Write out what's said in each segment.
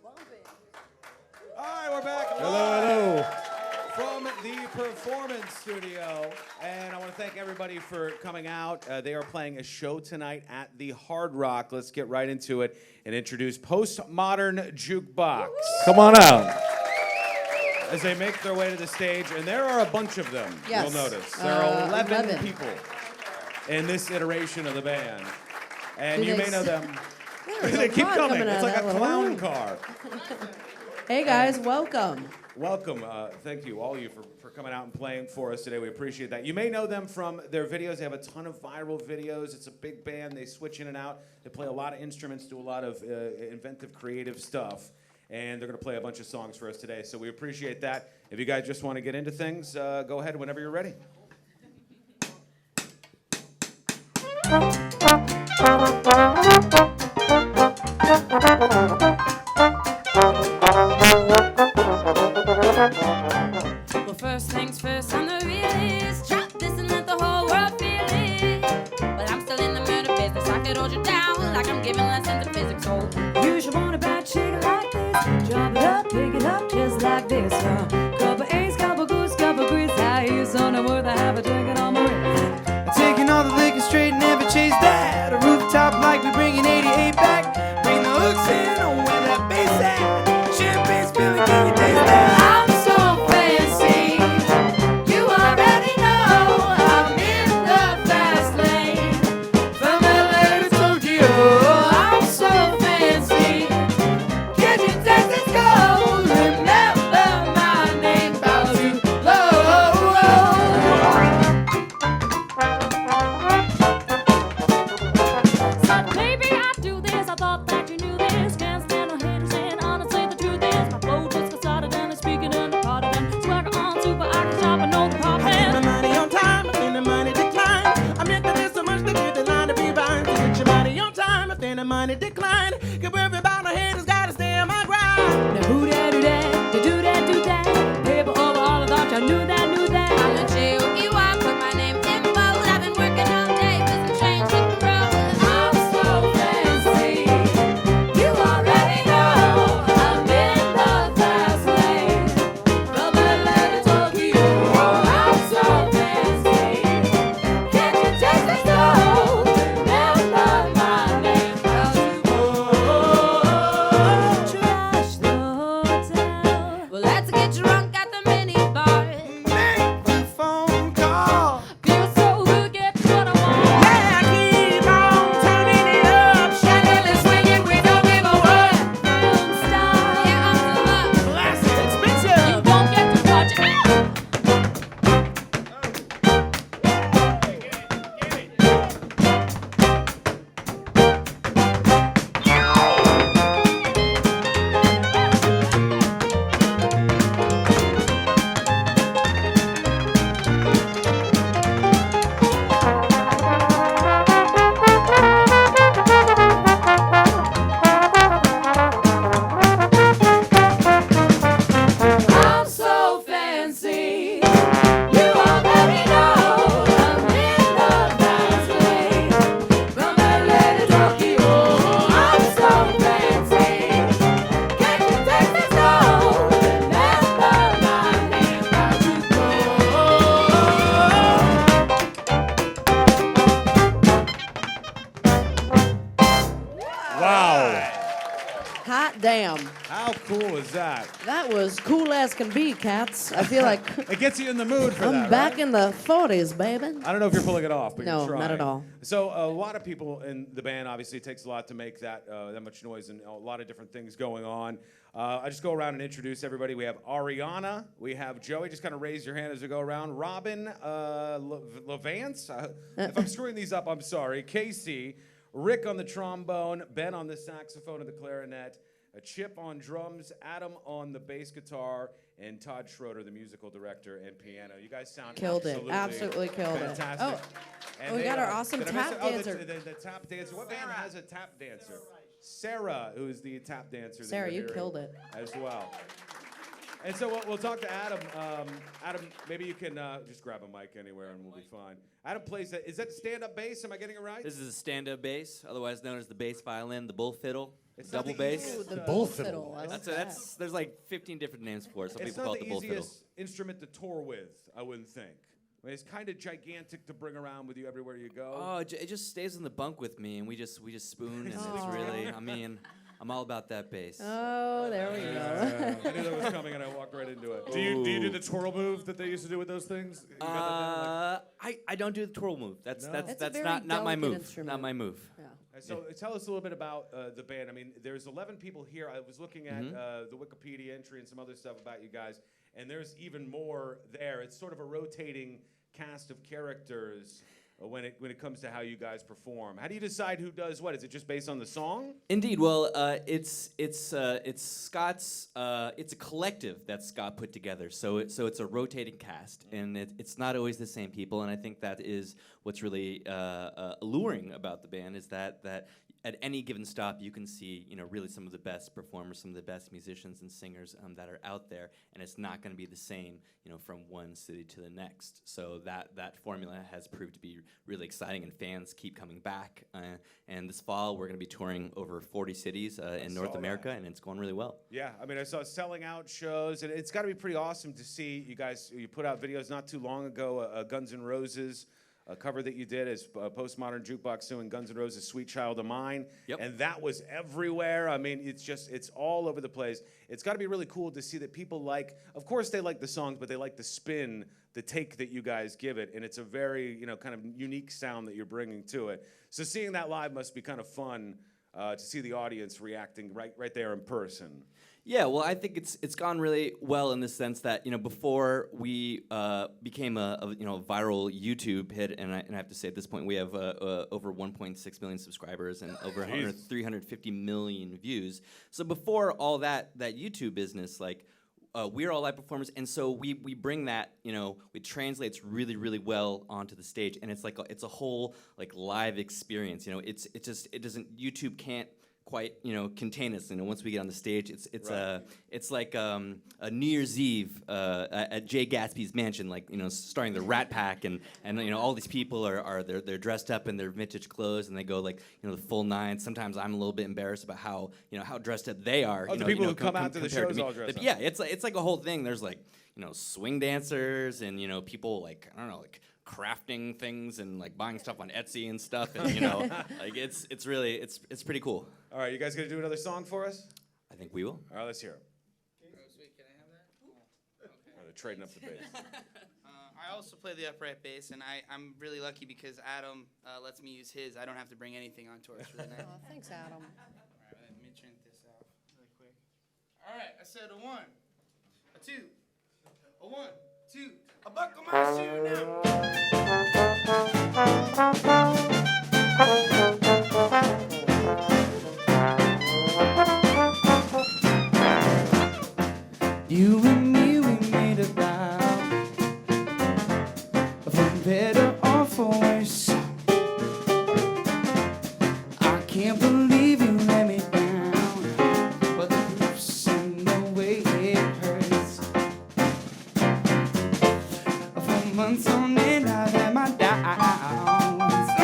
All right, we're back. Hello. From the Performance Studio. And I want to thank everybody for coming out. They are playing a show tonight at the Hard Rock. Let's get right into it and introduce Postmodern Jukebox. Come on out. As they make their way to the stage, and there are a bunch of them, Yes. you'll notice. There are 11 11. people in this iteration of the band. And Do you they may know s- them. There's They a keep lot coming. out It's of like that a little clown room. car. Hey guys, welcome. Welcome. Thank you, all of you, for coming out and playing for us today. We appreciate that. You may know them from their videos. They have a ton of viral videos. It's a big band. They switch in and out. They play a lot of instruments, do a lot of inventive, creative stuff. And they're going to play a bunch of songs for us today. So we appreciate that. If you guys just want to get into things, go ahead whenever you're ready. Well, first things first, I'm the realist. Drop this and let the whole world feel it. But I'm still in the murder business. I could hold you down like I'm giving lessons in physics. Oh, You should want a bad chick like this. Drop it up, pick it up just like this. Couple A's, couple goose, couple grease. I use on the word I have a drinking on my wrist. Taking all the liquor straight, never chase that. A rooftop like we bringing 88 back. Bring the hooks in on where that bass at. Champagne spilling, can you taste that? I'm so fancy. You already know I'm in the fast lane. From LA to Tokyo. I'm so fancy. Get your taxes go. Remember my name. Bow to low. So maybe I do this. I thought that you knew this. Can't stand no haters, and honestly the truth is my flow just got started and it's speaking unrecorded and swagger on super. I can shop. I know the I spend my problem. money on time, I spend the money decline. I'm into this so much that you're the line to be rhymes. To get your money on time, I spend the money decline. Give everybody my haters, gotta stay on my grind. Now who that, do that, you do that, do that. Paper over all, I thought y'all knew that, knew I'm that. the J-O-E-Y, put my name in bold. I've been working all day, fixing trains with the road. I'm so fancy, you already know. I'm in the fast lane, from LA to Tokyo. I'm so fancy, can't you taste the soul? Remember my name. Trash the hotel. Well, let's get drunk at the mini bar. Make the phone call. Feels so good, get what I want. Yeah, keep on turning it up. Chandelier swinging, we don't give a what. Film star. Yeah, I'm still up. Blast it, You expensive. won't get to watch it. I'm so fancy, you already know. I'm in the fast lane, from LA to Tokyo. I'm so fancy, can't you taste the soul? Remember my name, how'd you Wow. Hot damn. How cool is that? That was cool as can be, cats. I feel like It gets you in the mood for I'm that, back right? in the 40s, baby. I don't know if you're pulling it off, but No, you're trying. not at all. So a lot of people in the band, obviously, it takes a lot to make that much noise and a lot of different things going on. I just go around and introduce everybody. We have Ariana. We have Joey. Just kind of raise your hand as we go around. Robin Levance. If I'm screwing these up, I'm sorry. Casey. Rick on the trombone. Ben on the saxophone and the clarinet. Chip on drums. Adam on the bass guitar. And Todd Schroeder, the musical director and piano. You guys sound Killed it. Absolutely killed it. fantastic. Oh, And we they, got our awesome did I miss tap it? Oh, dancer. The tap dancer. What band has a tap dancer? Sarah, who is the tap dancer. that Sarah, you're you hearing killed it. as well. And so we'll talk to Adam. Adam, maybe you can just grab a mic anywhere and we'll be fine. Adam plays that. Is that stand-up bass? Am I getting it right? This is a stand-up bass, otherwise known as the bass violin, the bull fiddle. It's not Double the bass? easiest, Ooh, the uh, bull fiddle. I like that. That's there's like 15 different names for it. Some It's people not call it the the bull fiddle. easiest instrument to tour with, I wouldn't think. I mean, it's kind of gigantic to bring around with you everywhere you go. Oh, it just stays in the bunk with me, and we just spoon, and it's really. I mean, I'm all about that bass. Oh, there we go. I knew that was coming, and I walked right into it. Do you do the twirl move that they used to do with those things? You got that down? I don't do the twirl move. That's No? It's a that's very not my delicate move. instrument. Not my move. Yeah. So tell us a little bit about the band. I mean, there's 11 people here. I was looking at the Wikipedia entry and some other stuff about you guys, and there's even more there. It's sort of a rotating cast of characters when it comes to how you guys perform. How do you decide who does what? Is it just based on the song? Indeed. Well, it's Scott's. It's a collective that Scott put together. So it's a rotating cast, and it's not always the same people. And I think that is what's really alluring about the band is that at any given stop you can see really some of the best performers, some of the best musicians and singers that are out there, and it's not going to be the same from one city to the next. So that formula has proved to be really exciting, and fans keep coming back. And this fall we're going to be touring over 40 cities in North America, and it's going really well. Yeah, I mean, I saw selling out shows, and it's got to be pretty awesome to see you guys. You put out videos not too long ago, Guns N' Roses. A cover that you did is Postmodern Jukebox doing Guns N' Roses' Sweet Child of Mine. Yep. And that was everywhere. I mean, it's all over the place. It's got to be really cool to see that people of course they like the songs, but they like the spin, the take that you guys give it. And it's a very, kind of unique sound that you're bringing to it. So seeing that live must be kind of fun to see the audience reacting right there in person. Yeah, well, I think it's gone really well in the sense that before we became a viral YouTube hit, and I have to say at this point we have over 1.6 million subscribers and over 350 million views. So before all that YouTube business, we're all live performers, and so we bring that it translates really well onto the stage, and it's it's a whole live experience. It doesn't YouTube can't quite contain us. Once we get on the stage, it's like a New Year's Eve at Jay Gatsby's mansion, starring the Rat Pack, and all these people they're dressed up in their vintage clothes, and they go the full nine. Sometimes I'm a little bit embarrassed about how dressed up they are. Oh, the people who come out to the shows all dressed up. Yeah, it's like a whole thing. There's swing dancers and people crafting things and buying stuff on Etsy and stuff, and it's really it's pretty cool. All right, you guys gonna do another song for us? I think we will. All right, let's hear it. Oh, sweet. Can I have that? Oh, okay. Oh, they're trading up the bass. I also play the upright bass, and I'm really lucky because Adam lets me use his. I don't have to bring anything on tour. It's really nice. Oh, thanks, Adam. All right, let me turn this off really quick. All right, I said a 1, a 2, a 1, 2. I buckle my shoe now. You and me, we made a vow, for better or for worse. I can't believe you let me down, but the proof's in the way it hurts. For months on end, I've had my doubts.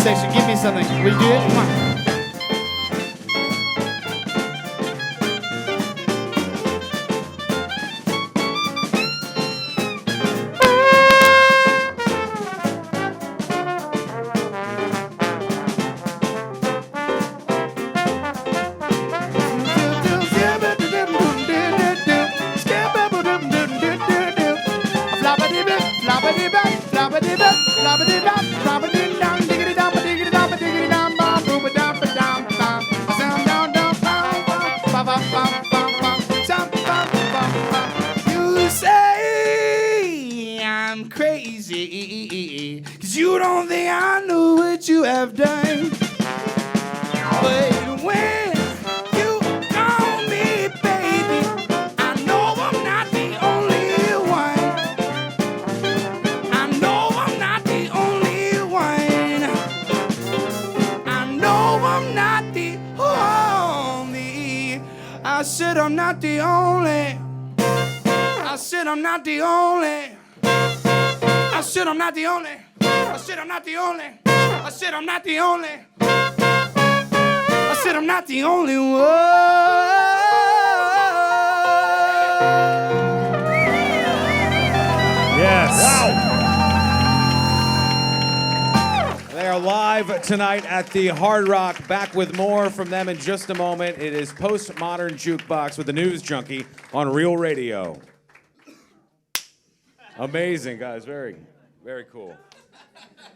section. Give me something. Will you do it? Come on. You say I'm crazy, 'cause you don't think I know what you have done. But when you call me baby, I know I'm not the only one. I know I'm not the only one. I know I'm not the only. I said I'm not the only. I said I'm not the only. I said I'm not the only. I said I'm not the only. I said I'm not the only. I said I'm not the only one. Yes. They are live tonight at the Hard Rock. Back with more from them in just a moment. It is Postmodern Jukebox with the News Junkie on Real Radio. Amazing, guys. Very, very cool.